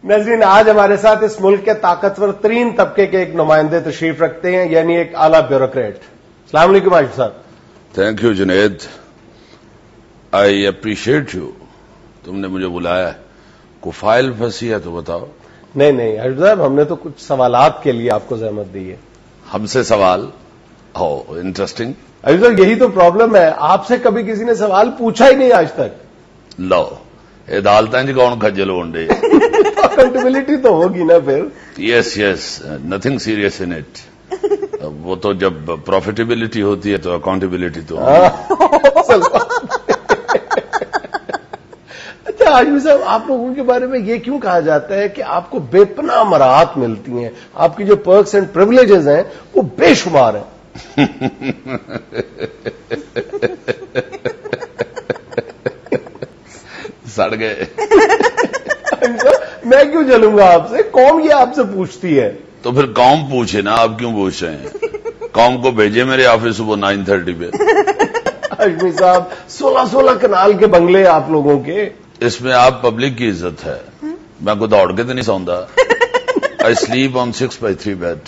नाज़रीन, आज हमारे साथ इस मुल्क के ताकतवर तरीन तबके के एक नुमाइंदे तशरीफ रखते हैं, यानी एक आला ब्यूरोक्रेट। अस्सलाम वालेकुम आशिफ साहब। Thank you Junaid, I appreciate you. तुमने मुझे बुलाया है, कोई फाइल फंसी है तो बताओ। नहीं आशिफ साहब, हमने तो कुछ सवालात के लिए आपको जहमत दी है। हमसे सवाल? हो, इंटरेस्टिंग। आशिफ साहब, यही तो प्रॉब्लम है, आपसे कभी किसी ने सवाल पूछा ही नहीं आज तक। लो, अदालतें कौन खज्जल होंडे। अकाउंटेबिलिटी तो होगी ना फिर। Yes, nothing serious in it. वो तो जब प्रॉफिटेबिलिटी होती है तो अकाउंटेबिलिटी तो अच्छा आजमी साहब, आप लोगों के बारे में ये क्यों कहा जाता है कि आपको बेपनाह मराहत मिलती हैं, आपकी जो पर्क्स एंड प्रिविलेजेस हैं वो बेशुमार हैं? सड़ गए। मैं क्यों जलूंगा आपसे, कौम ये आपसे पूछती है। तो फिर कौम पूछे ना, आप क्यों पूछ रहे हैं? कौम को भेजे मेरे ऑफिस सुबह 9:30 पे। आजमी साहब, 16 कनाल के बंगले आप लोगों के। इसमें आप पब्लिक की इज्जत है। मैं को दौड़ के तो नहीं सौंदा। I sleep on 6x3 bed.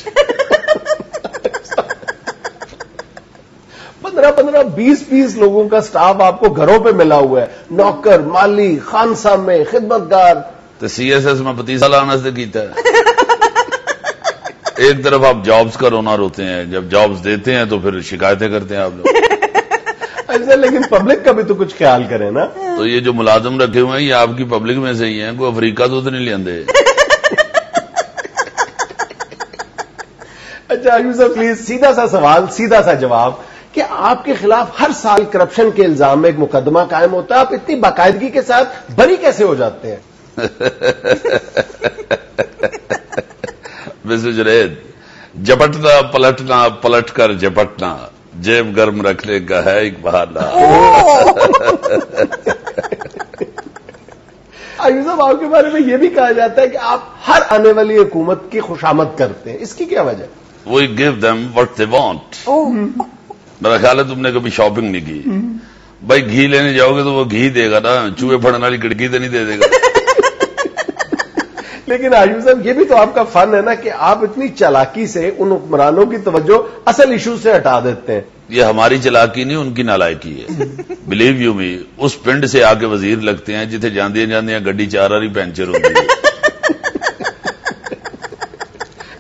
15-20 लोगों का स्टाफ आपको घरों पे मिला हुआ है, नौकर, माली, खानसाम में खिदमतगार। तो CSS में 25 साल आना से कीता है। एक तरफ आप जॉब्स का रोना रोते हैं, जब जॉब्स देते हैं तो फिर शिकायतें करते हैं आप लोग। अच्छा, लेकिन पब्लिक का भी तो कुछ ख्याल करें ना। तो ये जो मुलाजिम रखे हुए हैं ये आपकी पब्लिक में से ही हैं, कोई अफ्रीका तो नहीं लेंदे। अच्छा आजमी साहब, प्लीज सीधा सा सवाल, सीधा सा जवाब कि आपके खिलाफ हर साल करप्शन के इल्जाम में एक मुकदमा कायम होता है, आप इतनी बाकायदगी के साथ बरी कैसे हो जाते हैं? मिस्टर जुनैद, झपटना पलटना, पलट कर झपटना, जेब गर्म रखने का है एक बहाना। आजमी साहब, आपके बारे में यह भी कहा जाता है कि आप हर आने वाली हुकूमत की खुशामद करते हैं, इसकी क्या वजह? We give them what they want. मेरा ख्याल है तुमने कभी शॉपिंग नहीं की। भाई घी लेने जाओगे तो वो घी देगा ना, चूहे फड़ने वाली खिड़की तो नहीं दे देगा। लेकिन आजमी साहब, ये भी तो आपका फन है ना कि आप इतनी चालाकी से उन हुक्मरानों की तवज्जो असल इशू से हटा देते हैं। ये हमारी चालाकी नहीं, उनकी नालायकी है। बिलीव यू मी, उस पिंड से आके वजीर लगते हैं जिथे जांदियां जांदियां गड्डी 4 बारी पंचर होती है।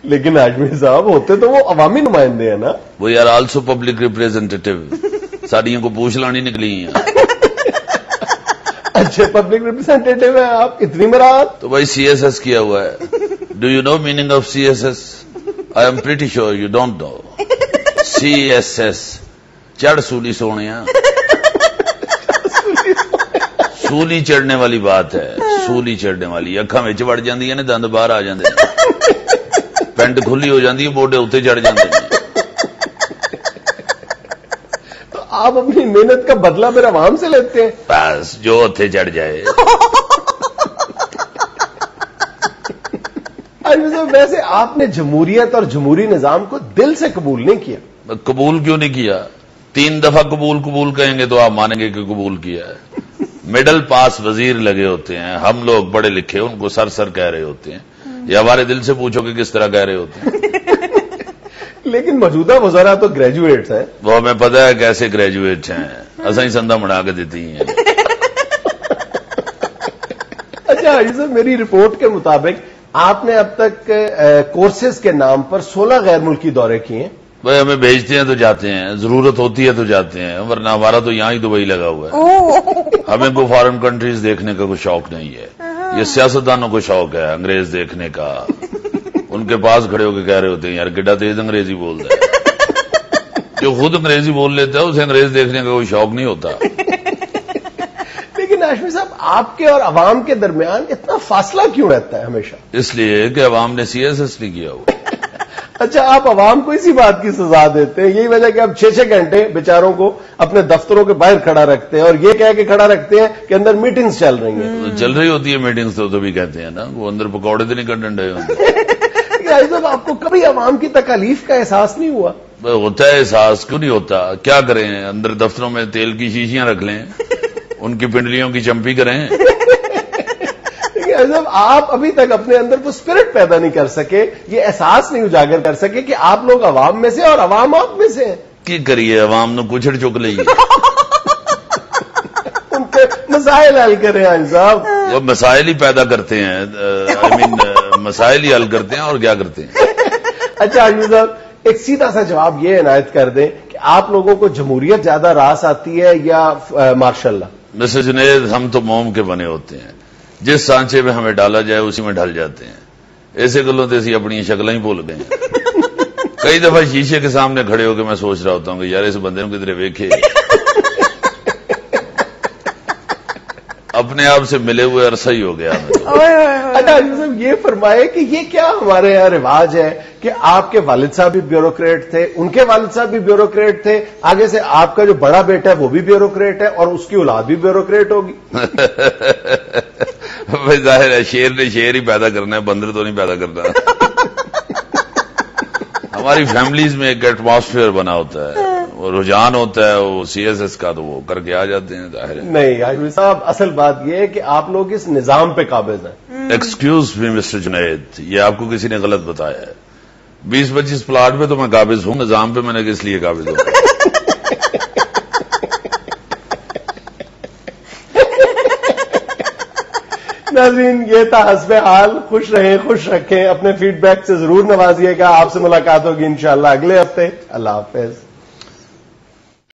लेकिन आजमी साहब, होते तो वो अवामी नुमाइंदे हैं ना। वो यार आल्सो पब्लिक रिप्रेजेंटेटिव। साड़ियों को पूछ लानी निकली हैं। अच्छे पब्लिक रिप्रेजेंटेटिव है आप, इतनी मराहत। तो भाई CSS किया हुआ है। Do you know meaning of CSS? I am pretty sure you don't know. CSS चढ़ सूली सोने, सूली चढ़ने वाली बात है। सूली चढ़ने वाली, अखा विच वड़ जांदी ने, दंद बाहर आ जाते हैं, पेंट खुली हो जाती है, मोढे उत्ते चढ़ जाते हैं। तो आप अपनी मेहनत का बदला मेरे आवाम से लेते हैं? बस जो उत्ते चढ़ जाए। वैसे आपने जमहूरियत और जमहूरी निजाम को दिल से कबूल नहीं किया। कबूल क्यों नहीं किया? 3 दफा कबूल कहेंगे तो आप मानेंगे कि कबूल किया है। मिडल पास वजीर लगे होते हैं, हम लोग पढ़े लिखे उनको सर कह रहे होते हैं। ये हमारे दिल से पूछो कि किस तरह कह रहे होते हैं। लेकिन मौजूदा वज़रा तो ग्रेजुएट्स हैं। वो हमें पता है कैसे ग्रेजुएट हैं, असा ही संदा बना के देती हैं। अच्छा ये सर, मेरी रिपोर्ट के मुताबिक आपने अब तक कोर्सेज के नाम पर 16 गैर मुल्की दौरे किए हैं। भाई हमें भेजते हैं तो जाते हैं, जरूरत होती है तो जाते हैं, वरना हमारा तो यहां ही दुबई लगा हुआ है। हमें कोई फॉरेन कंट्रीज देखने का कोई शौक नहीं है। ये सियासतदानों को शौक है अंग्रेज देखने का। उनके पास खड़े होकर कह रहे होते हैं यार किड्डा तेज अंग्रेजी बोल रहा है। जो खुद अंग्रेजी बोल लेता है उसे अंग्रेज देखने का कोई शौक नहीं होता। लेकिन हाशमी साहब, आपके और अवाम के दरमियान इतना फासला क्यों रहता है हमेशा? इसलिए कि अवाम ने CSS नहीं किया हुआ। अच्छा, आप अवाम को इसी बात की सजा देते हैं, यही वजह कि आप 6-6 घंटे बेचारों को अपने दफ्तरों के बाहर खड़ा रखते हैं और ये कह के खड़ा रखते हैं कि अंदर मीटिंग्स चल रही हैं। तो चल रही होती है मीटिंग्स तो भी कहते हैं ना, वो अंदर पकौड़े तो नहीं कंडे होते। आपको कभी अवाम की तकलीफ का एहसास नहीं हुआ? होता है एहसास, क्यों नहीं होता? क्या करें, अंदर दफ्तरों में तेल की शीशियां रख लें, उनकी पिंडलियों की चंपी करें। جب آپ ابھی تک اپنے اندر وہ اسپرٹ پیدا نہیں کر سکے, یہ احساس نہیں اجاگر کر سکے کہ آپ لوگ عوام میں سے اور عوام آپ میں سے ہیں. کی کریے عوام نے کچھ چک لئیے, ان کے مسائل حل کریں حاجی صاحب. وہ مسائل ہی پیدا کرتے ہیں, مسائل ہی حل کرتے ہیں اور کیا کرتے ہیں. اچھا حاجی صاحب, ایک سیدھا سا جواب یہ عنایت کر دیں کہ آپ لوگوں کو جمہوریت زیادہ راس آتی ہے یا ماشاء اللہ؟ مسٹر جنید, ہم تو موم کے بنے ہوتے ہیں, جس سانچے میں ہمیں ڈالا جائے اسی میں ڈھل جاتے ہیں. ایسے گلوں تو اسی اپنی شکلیں ہی بھول گئے ہیں. کئی دفعہ شیشے کے سامنے کھڑے ہو کے میں سوچ رہا ہوتا ہوں کہ یار اس بندے نے کدھر ویکھے, اپنے آپ سے ملے ہوئے عرصہ ہی ہو گیا. اچھا یہ فرمائے کہ یہ کیا ہمارے یہاں رواج ہے کہ آپ کے والد صاحب بھی بیوروکریٹ تھے, ان کے والد صاحب بھی بیوروکریٹ تھے, آگے سے آپ کا جو بڑا بیٹا ہے وہ بھی بیوروکریٹ ہے اور اس کی اولاد بھی بیوروکریٹ ہوگی. بھائی ظاہر ہے شیر نے شیر ہی پیدا کرنا ہے, بندر تو نہیں پیدا کرنا. ہماری فیملیز میں ایک ایٹماسفیئر بنا ہوتا ہے, وہ رجحان ہوتا ہے وہ سی ایس ایس کا, تو وہ کر کے آ جاتے ہیں. ظاہر ہے نہیں حاجی صاحب, اصل بات یہ ہے کہ آپ لوگ اس نظام پہ قابض ہیں. ایکسکیوز می مسٹر جنید, یہ آپ کو کسی نے غلط بتایا ہے. 20-25 پلاٹ پہ تو میں قابض ہوں, نظام پہ میں نے کس لیے قابض ہوں. ناظرین, یہ تھا حسب حال. خوش رہیں, خوش رکھیں, اپنے فیڈ بیک سے ضرور نوازیے گا. آپ سے ملاقات ہوگی انشاءاللہ اگلے ہفتے. اللہ حافظ.